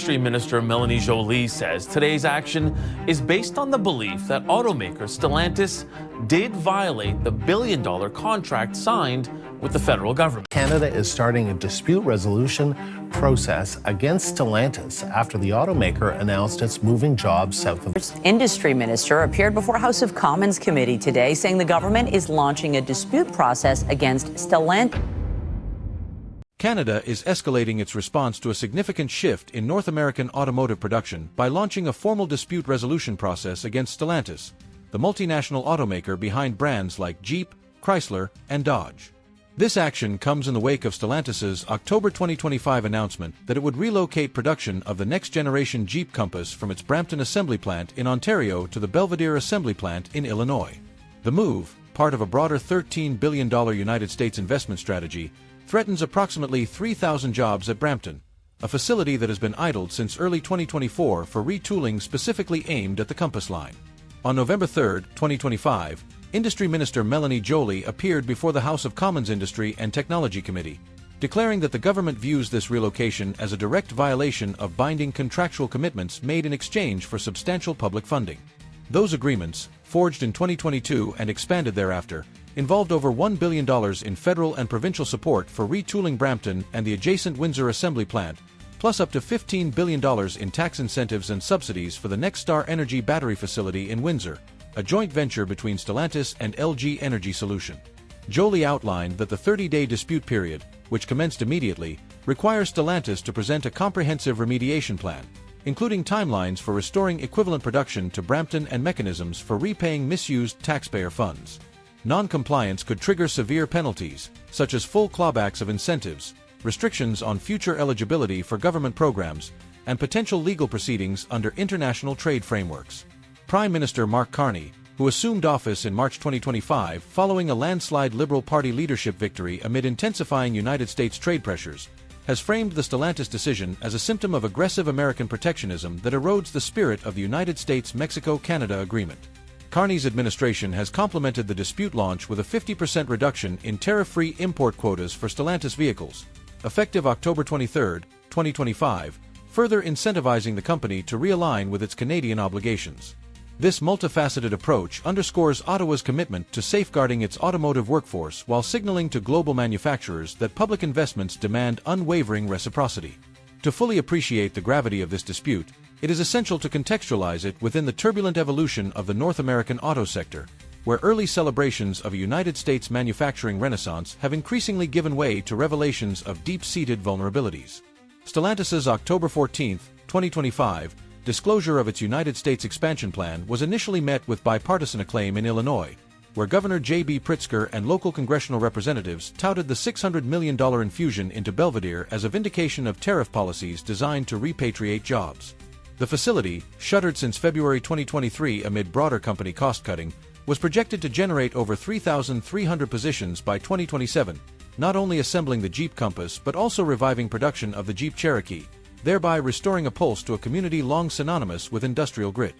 Industry Minister Melanie Joly says today's action is based on the belief that automaker Stellantis did violate the billion-dollar contract signed with the federal government. Canada is starting a dispute resolution process against Stellantis after the automaker announced it's moving jobs south of. Industry Minister appeared before House of Commons Committee today saying the government is launching a dispute process against Stellantis. Canada is escalating its response to a significant shift in North American automotive production by launching a formal dispute resolution process against Stellantis, the multinational automaker behind brands like Jeep, Chrysler, and Dodge. This action comes in the wake of Stellantis's October 2025 announcement that it would relocate production of the next-generation Jeep Compass from its Brampton assembly plant in Ontario to the Belvidere assembly plant in Illinois. The move, part of a broader $13 billion United States investment strategy, threatens approximately 3,000 jobs at Brampton, a facility that has been idled since early 2024 for retooling specifically aimed at the Compass line. On November 3, 2025, Industry Minister Melanie Joly appeared before the House of Commons Industry and Technology Committee, declaring that the government views this relocation as a direct violation of binding contractual commitments made in exchange for substantial public funding. Those agreements, forged in 2022 and expanded thereafter, involved over $1 billion in federal and provincial support for retooling Brampton and the adjacent Windsor assembly plant, plus up to $15 billion in tax incentives and subsidies for the NextStar energy battery facility in Windsor, a joint venture between Stellantis and LG Energy Solution. Joly outlined that the 30-day dispute period, which commenced immediately, requires Stellantis to present a comprehensive remediation plan, including timelines for restoring equivalent production to Brampton and mechanisms for repaying misused taxpayer funds. Non-compliance could trigger severe penalties, such as full clawbacks of incentives, restrictions on future eligibility for government programs, and potential legal proceedings under international trade frameworks. Prime Minister Mark Carney, who assumed office in March 2025 following a landslide Liberal Party leadership victory amid intensifying United States trade pressures, has framed the Stellantis decision as a symptom of aggressive American protectionism that erodes the spirit of the United States-Mexico-Canada Agreement. Carney's administration has complemented the dispute launch with a 50% reduction in tariff-free import quotas for Stellantis vehicles, effective October 23, 2025, further incentivizing the company to realign with its Canadian obligations. This multifaceted approach underscores Ottawa's commitment to safeguarding its automotive workforce while signaling to global manufacturers that public investments demand unwavering reciprocity. To fully appreciate the gravity of this dispute, it is essential to contextualize it within the turbulent evolution of the North American auto sector, where early celebrations of a United States manufacturing renaissance have increasingly given way to revelations of deep-seated vulnerabilities. Stellantis's October 14, 2025, disclosure of its United States expansion plan was initially met with bipartisan acclaim in Illinois, where Governor J.B. Pritzker and local congressional representatives touted the $600 million infusion into Belvidere as a vindication of tariff policies designed to repatriate jobs. The facility, shuttered since February 2023 amid broader company cost-cutting, was projected to generate over 3,300 positions by 2027, not only assembling the Jeep Compass but also reviving production of the Jeep Cherokee, thereby restoring a pulse to a community long synonymous with industrial grit.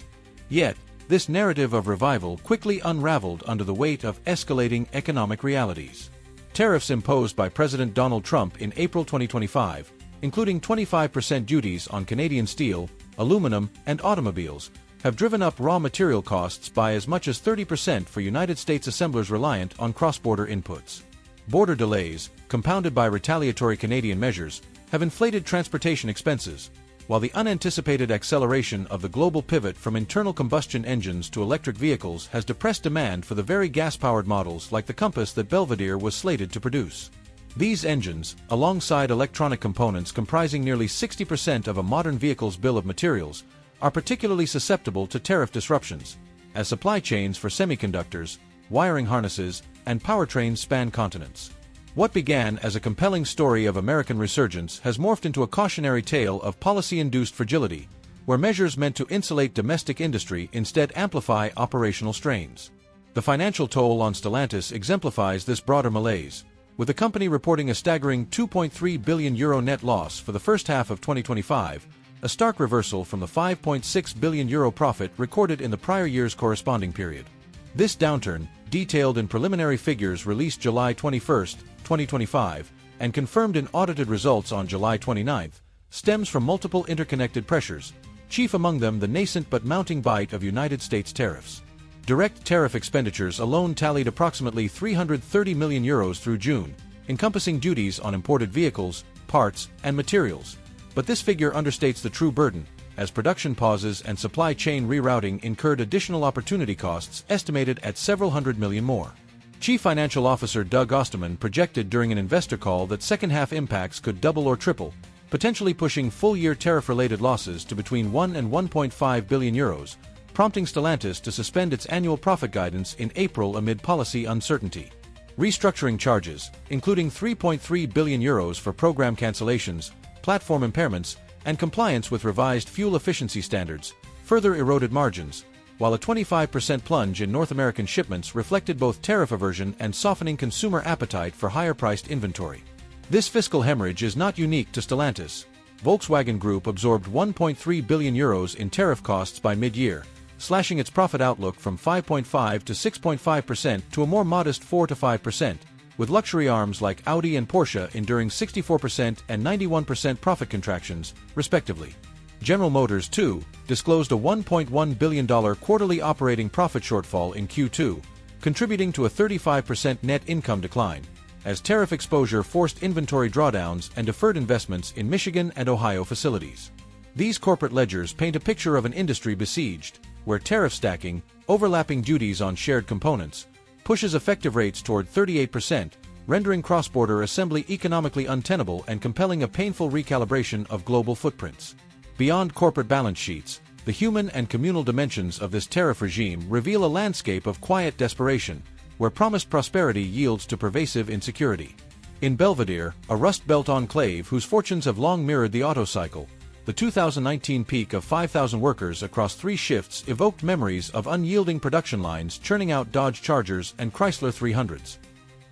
Yet, this narrative of revival quickly unraveled under the weight of escalating economic realities. Tariffs imposed by President Donald Trump in April 2025, including 25% duties on Canadian steel, aluminum, and automobiles, have driven up raw material costs by as much as 30% for United States assemblers reliant on cross-border inputs. Border delays, compounded by retaliatory Canadian measures, have inflated transportation expenses, while the unanticipated acceleration of the global pivot from internal combustion engines to electric vehicles has depressed demand for the very gas-powered models like the Compass that Belvidere was slated to produce. These engines, alongside electronic components comprising nearly 60% of a modern vehicle's bill of materials, are particularly susceptible to tariff disruptions, as supply chains for semiconductors, wiring harnesses, and powertrains span continents. What began as a compelling story of American resurgence has morphed into a cautionary tale of policy-induced fragility, where measures meant to insulate domestic industry instead amplify operational strains. The financial toll on Stellantis exemplifies this broader malaise, with the company reporting a staggering €2.3 billion net loss for the first half of 2025, a stark reversal from the €5.6 billion profit recorded in the prior year's corresponding period. This downturn, detailed in preliminary figures released July 21, 2025, and confirmed in audited results on July 29, stems from multiple interconnected pressures, chief among them the nascent but mounting bite of United States tariffs. Direct tariff expenditures alone tallied approximately €330 million through June, encompassing duties on imported vehicles, parts, and materials. But this figure understates the true burden, as production pauses and supply chain rerouting incurred additional opportunity costs estimated at several hundred million more. Chief Financial Officer Doug Osterman projected during an investor call that second-half impacts could double or triple, potentially pushing full-year tariff-related losses to between €1 and €1.5 billion, prompting Stellantis to suspend its annual profit guidance in April amid policy uncertainty. Restructuring charges, including €3.3 billion for program cancellations, platform impairments, and compliance with revised fuel efficiency standards, further eroded margins, while a 25% plunge in North American shipments reflected both tariff aversion and softening consumer appetite for higher-priced inventory. This fiscal hemorrhage is not unique to Stellantis. Volkswagen Group absorbed €1.3 billion in tariff costs by mid-year, slashing its profit outlook from 5.5 to 6.5% to a more modest 4 to 5%, with luxury arms like Audi and Porsche enduring 64% and 91% profit contractions, respectively. General Motors, too, disclosed a $1.1 billion quarterly operating profit shortfall in Q2, contributing to a 35% net income decline, as tariff exposure forced inventory drawdowns and deferred investments in Michigan and Ohio facilities. These corporate ledgers paint a picture of an industry besieged, where tariff stacking, overlapping duties on shared components, pushes effective rates toward 38%, rendering cross-border assembly economically untenable and compelling a painful recalibration of global footprints. Beyond corporate balance sheets, the human and communal dimensions of this tariff regime reveal a landscape of quiet desperation, where promised prosperity yields to pervasive insecurity. In Belvedere, a Rust Belt enclave whose fortunes have long mirrored the auto cycle, the 2019 peak of 5,000 workers across 3 shifts evoked memories of unyielding production lines churning out Dodge Chargers and Chrysler 300s.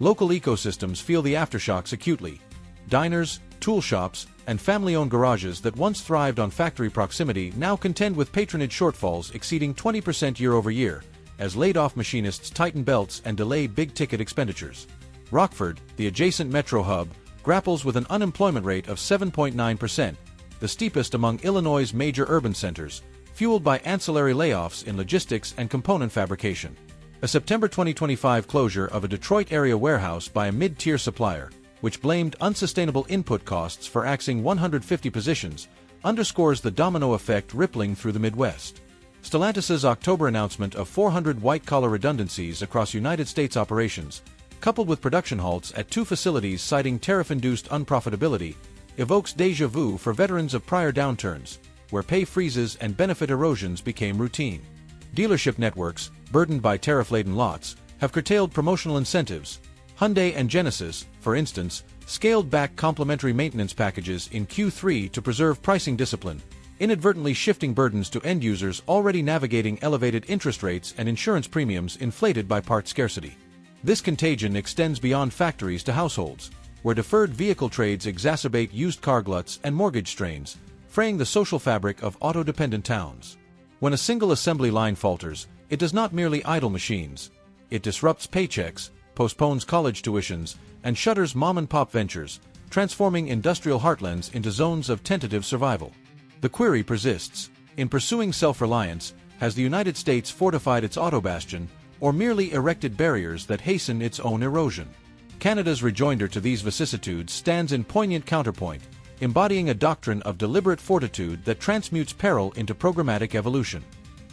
Local ecosystems feel the aftershocks acutely. Diners, tool shops, and family-owned garages that once thrived on factory proximity now contend with patronage shortfalls exceeding 20% year-over-year, as laid-off machinists tighten belts and delay big-ticket expenditures. Rockford, the adjacent metro hub, grapples with an unemployment rate of 7.9%, the steepest among Illinois' major urban centers, fueled by ancillary layoffs in logistics and component fabrication. A September 2025 closure of a Detroit-area warehouse by a mid-tier supplier, which blamed unsustainable input costs for axing 150 positions, underscores the domino effect rippling through the Midwest. Stellantis' October announcement of 400 white-collar redundancies across United States operations, coupled with production halts at 2 facilities citing tariff-induced unprofitability, evokes déjà vu for veterans of prior downturns, where pay freezes and benefit erosions became routine. Dealership networks, burdened by tariff-laden lots, have curtailed promotional incentives. Hyundai and Genesis, for instance, scaled back complimentary maintenance packages in Q3 to preserve pricing discipline, inadvertently shifting burdens to end users already navigating elevated interest rates and insurance premiums inflated by part scarcity. This contagion extends beyond factories to households, where deferred vehicle trades exacerbate used car gluts and mortgage strains, fraying the social fabric of auto-dependent towns. When a single assembly line falters, it does not merely idle machines. It disrupts paychecks, postpones college tuitions, and shutters mom-and-pop ventures, transforming industrial heartlands into zones of tentative survival. The query persists. In pursuing self-reliance, has the United States fortified its auto bastion, or merely erected barriers that hasten its own erosion? Canada's rejoinder to these vicissitudes stands in poignant counterpoint, embodying a doctrine of deliberate fortitude that transmutes peril into programmatic evolution.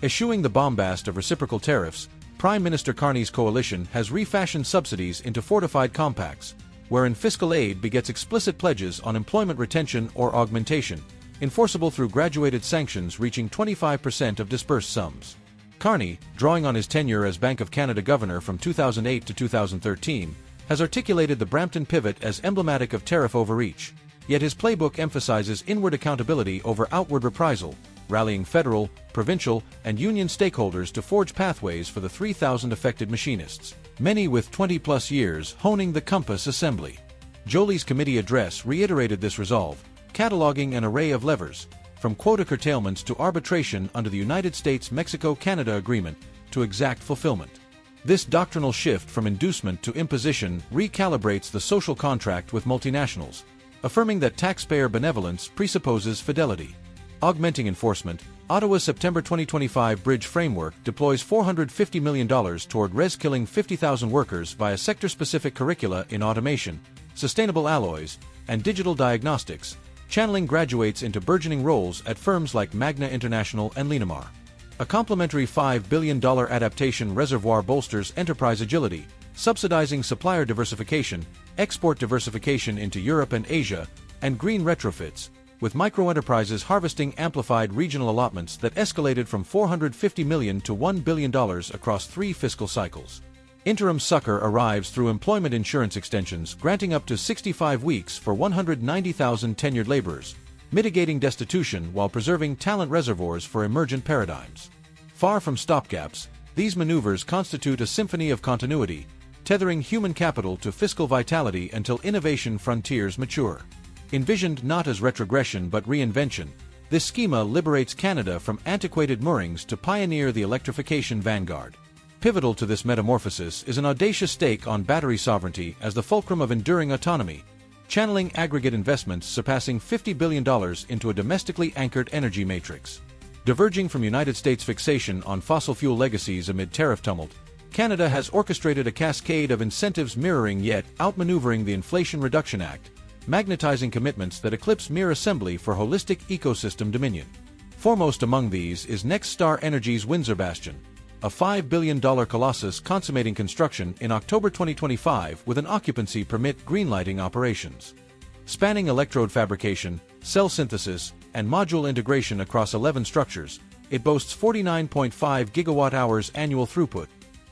Eschewing the bombast of reciprocal tariffs, Prime Minister Carney's coalition has refashioned subsidies into fortified compacts, wherein fiscal aid begets explicit pledges on employment retention or augmentation, enforceable through graduated sanctions reaching 25% of disbursed sums. Carney, drawing on his tenure as Bank of Canada governor from 2008 to 2013, has articulated the Brampton pivot as emblematic of tariff overreach, yet his playbook emphasizes inward accountability over outward reprisal, rallying federal, provincial, and union stakeholders to forge pathways for the 3,000 affected machinists, many with 20-plus years honing the compass assembly. Jolie's committee address reiterated this resolve, cataloging an array of levers, from quota curtailments to arbitration under the United States-Mexico-Canada Agreement to exact fulfillment. This doctrinal shift from inducement to imposition recalibrates the social contract with multinationals, affirming that taxpayer benevolence presupposes fidelity. Augmenting enforcement, Ottawa's September 2025 bridge framework deploys $450 million toward reskilling 50,000 workers via sector-specific curricula in automation, sustainable alloys, and digital diagnostics, channeling graduates into burgeoning roles at firms like Magna International and Linamar. A complementary $5 billion adaptation reservoir bolsters enterprise agility, subsidizing supplier diversification, export diversification into Europe and Asia, and green retrofits, with microenterprises harvesting amplified regional allotments that escalated from $450 million to $1 billion across 3 fiscal cycles. Interim succor arrives through employment insurance extensions granting up to 65 weeks for 190,000 tenured laborers, mitigating destitution while preserving talent reservoirs for emergent paradigms. Far from stopgaps, these maneuvers constitute a symphony of continuity, tethering human capital to fiscal vitality until innovation frontiers mature. Envisioned not as retrogression but reinvention, this schema liberates Canada from antiquated moorings to pioneer the electrification vanguard. Pivotal to this metamorphosis is an audacious stake on battery sovereignty as the fulcrum of enduring autonomy, channeling aggregate investments surpassing $50 billion into a domestically anchored energy matrix. Diverging from United States' fixation on fossil fuel legacies amid tariff tumult, Canada has orchestrated a cascade of incentives mirroring yet outmaneuvering the Inflation Reduction Act, magnetizing commitments that eclipse mere assembly for holistic ecosystem dominion. Foremost among these is NextStar Energy's Windsor Bastion, a $5 billion colossus consummating construction in October 2025 with an occupancy permit greenlighting operations. Spanning electrode fabrication, cell synthesis, and module integration across 11 structures, it boasts 49.5 gigawatt-hours annual throughput,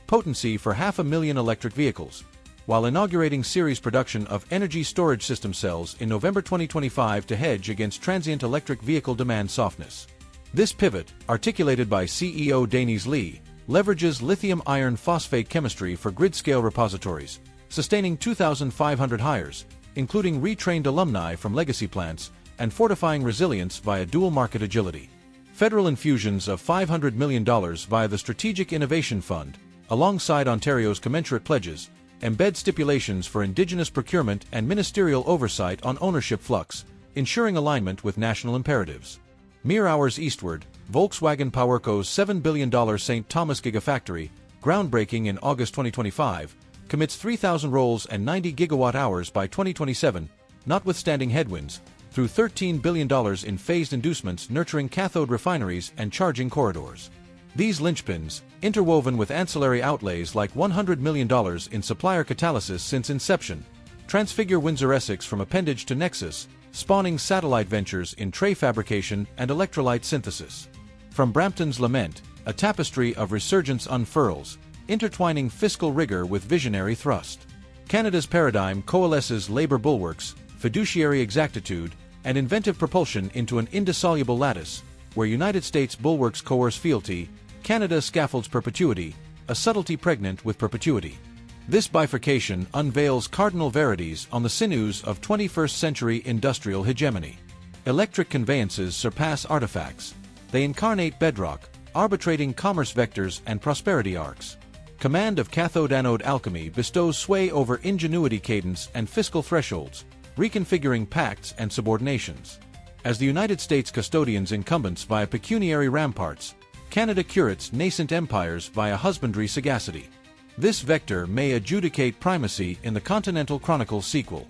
potency for 500,000 electric vehicles, while inaugurating series production of energy storage system cells in November 2025 to hedge against transient electric vehicle demand softness. This pivot, articulated by CEO Dainies Lee, leverages lithium iron phosphate chemistry for grid-scale repositories, sustaining 2,500 hires, including retrained alumni from legacy plants, and fortifying resilience via dual-market agility. Federal infusions of $500 million via the Strategic Innovation Fund, alongside Ontario's commensurate pledges, embed stipulations for Indigenous procurement and ministerial oversight on ownership flux, ensuring alignment with national imperatives. Mere hours eastward, Volkswagen PowerCo's $7 billion St. Thomas Gigafactory, groundbreaking in August 2025, commits 3,000 roles and 90 gigawatt-hours by 2027, notwithstanding headwinds, through $13 billion in phased inducements nurturing cathode refineries and charging corridors. These linchpins, interwoven with ancillary outlays like $100 million in supplier catalysis since inception, transfigure Windsor-Essex from appendage to nexus, spawning satellite ventures in tray fabrication and electrolyte synthesis. From Brampton's Lament, a tapestry of resurgence unfurls, intertwining fiscal rigor with visionary thrust. Canada's paradigm coalesces labor bulwarks, fiduciary exactitude, and inventive propulsion into an indissoluble lattice, where United States bulwarks coerce fealty, Canada scaffolds perpetuity, a subtlety pregnant with perpetuity. This bifurcation unveils cardinal verities on the sinews of 21st century industrial hegemony. Electric conveyances surpass artifacts. They incarnate bedrock, arbitrating commerce vectors and prosperity arcs. Command of cathode-anode alchemy bestows sway over ingenuity cadence and fiscal thresholds, reconfiguring pacts and subordinations. As the United States custodians incumbents via pecuniary ramparts, Canada curates nascent empires via husbandry sagacity. This vector may adjudicate primacy in the Continental Chronicles sequel.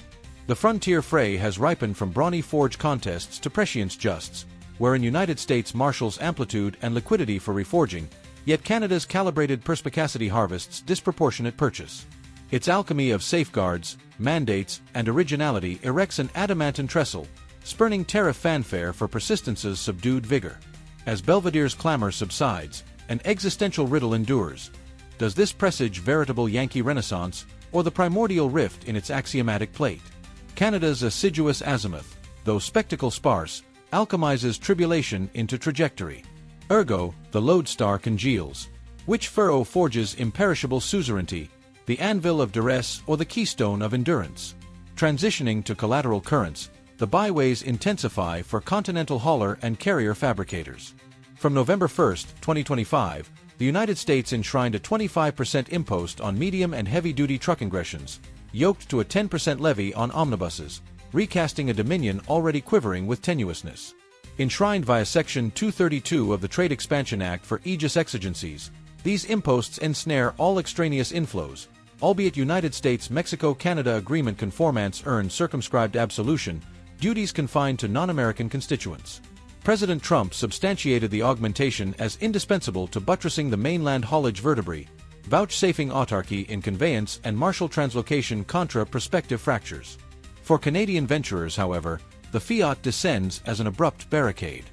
The frontier fray has ripened from brawny forge contests to prescience justs, wherein United States marshals amplitude and liquidity for reforging, yet Canada's calibrated perspicacity harvests disproportionate purchase. Its alchemy of safeguards, mandates, and originality erects an adamantine trestle, spurning tariff fanfare for persistence's subdued vigor. As Belvedere's clamor subsides, an existential riddle endures. Does this presage veritable Yankee Renaissance, or the primordial rift in its axiomatic plate? Canada's assiduous azimuth, though spectacle sparse, alchemizes tribulation into trajectory. Ergo, the lodestar congeals. Which furrow forges imperishable suzerainty, the anvil of duress or the keystone of endurance? Transitioning to collateral currents, the byways intensify for continental hauler and carrier fabricators. From November 1, 2025, the United States enshrined a 25% impost on medium and heavy-duty truck ingressions, yoked to a 10% levy on omnibuses, recasting a dominion already quivering with tenuousness. Enshrined via Section 232 of the Trade Expansion Act for aegis exigencies, these imposts ensnare all extraneous inflows, albeit United States-Mexico-Canada Agreement conformance earn circumscribed absolution, duties confined to non-American constituents. President Trump substantiated the augmentation as indispensable to buttressing the mainland haulage vertebrae, vouchsafing autarky in conveyance and martial translocation contra prospective fractures. For Canadian venturers, however, the fiat descends as an abrupt barricade.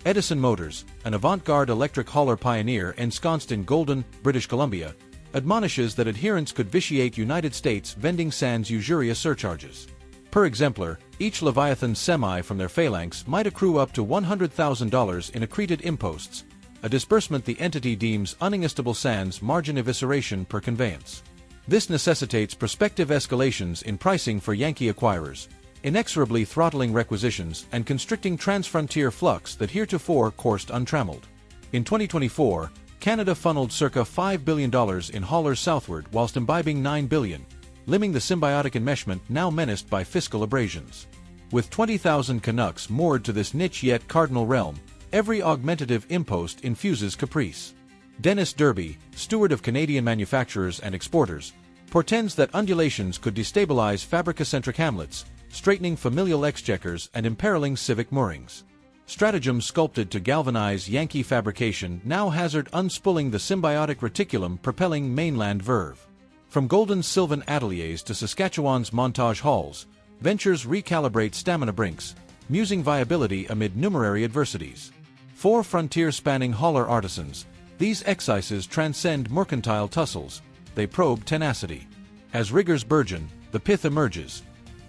Edison Motors, an avant-garde electric hauler pioneer ensconced in Golden, British Columbia, admonishes that adherents could vitiate United States vending sans usuria surcharges. Per exemplar, each Leviathan semi from their phalanx might accrue up to $100,000 in accreted imposts, a disbursement the entity deems uningestible sans margin evisceration per conveyance. This necessitates prospective escalations in pricing for Yankee acquirers, inexorably throttling requisitions and constricting transfrontier flux that heretofore coursed untrammeled. In 2024, Canada funneled circa $5 billion in haulers southward whilst imbibing $9 billion, limbing the symbiotic enmeshment now menaced by fiscal abrasions. With 20,000 Canucks moored to this niche yet cardinal realm, every augmentative impost infuses caprice. Dennis Derby, steward of Canadian manufacturers and exporters, portends that undulations could destabilize fabrica-centric hamlets, straightening familial exchequers and imperiling civic moorings. Stratagems sculpted to galvanize Yankee fabrication now hazard unspooling the symbiotic reticulum propelling mainland verve. From Golden's Sylvan ateliers to Saskatchewan's montage halls, ventures recalibrate stamina brinks, musing viability amid numerary adversities. For frontier-spanning hauler artisans, these excises transcend mercantile tussles, they probe tenacity. As rigors burgeon, the pith emerges.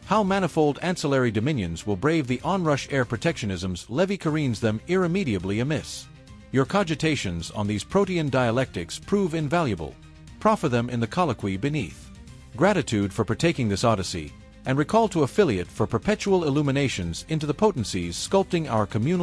How manifold ancillary dominions will brave the onrush air protectionism's levy careens them irremediably amiss. Your cogitations on these protean dialectics prove invaluable. Proffer them in the colloquy beneath. Gratitude for partaking this odyssey, and recall to affiliate for perpetual illuminations into the potencies sculpting our communal